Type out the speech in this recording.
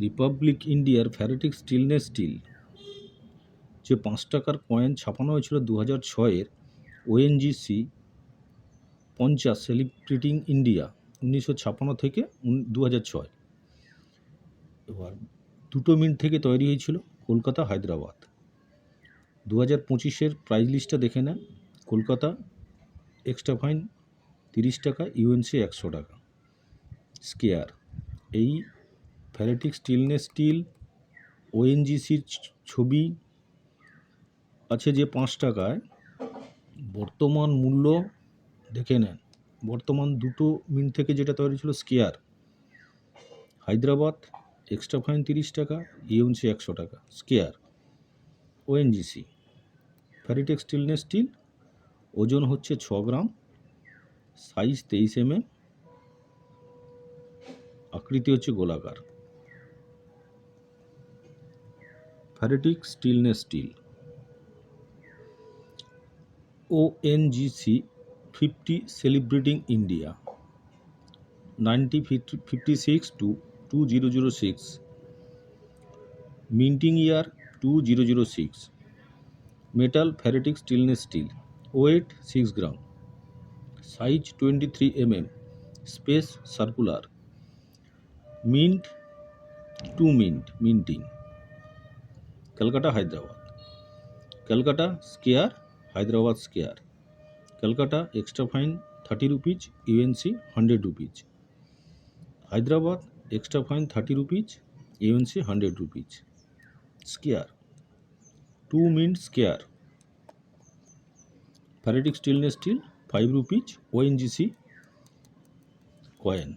Republic ইন্ডিয়ার ফ্যারেটিক stainless still যে 5 টাকার কয়েন ছাপানো হয়েছিল 2006-এর ওএনজিসি 50 সেলিব্রেটিং ইন্ডিয়া 1956 থেকে 2006। এবার 2 মিনিট থেকে তৈরি হয়েছিল, কলকাতা হায়দ্রাবাদ। 2025-এর প্রাইস লিস্টটা দেখে নেন। কলকাতা এক্সট্রা ফাইন 30 টাকা, ইউএনসি 100 টাকা। স্কেয়ার এই ফ্যারেটিক স্টেনলেস স্টিল ওএনজিসির ছবি আছে যে 5 টাকায়, বর্তমান মূল্য দেখে নেন। বর্তমান 2 মিনিট থেকে যেটা তৈরি ছিল স্কেয়ার হায়দ্রাবাদ এক্সট্রা ফাইন 30 টাকা, ইউএনসি 100 টাকা। স্কেয়ার ওএনজিসি ফ্যারেটিক স্টেনলেস স্টিল, ওজন হচ্ছে 6 গ্রাম, সাইজ 23 mm, আকৃতি হচ্ছে গোলাকার। Ferritic stainless steel ONGC 50 celebrating India 1956 to 2006, minting year 2006। Metal ferritic stainless steel, weight 6 gram, size 23 mm, space circular, mint 2 mint, minting. Calcutta Hyderabad. Calcutta square Hyderabad square. Calcutta extra fine 30 rupees, UNC 100 rupees. Hyderabad extra fine 30 rupees, UNC 100 rupees. Square 2 mint square ferritic stainless steel 5 rupees, ONGC coin.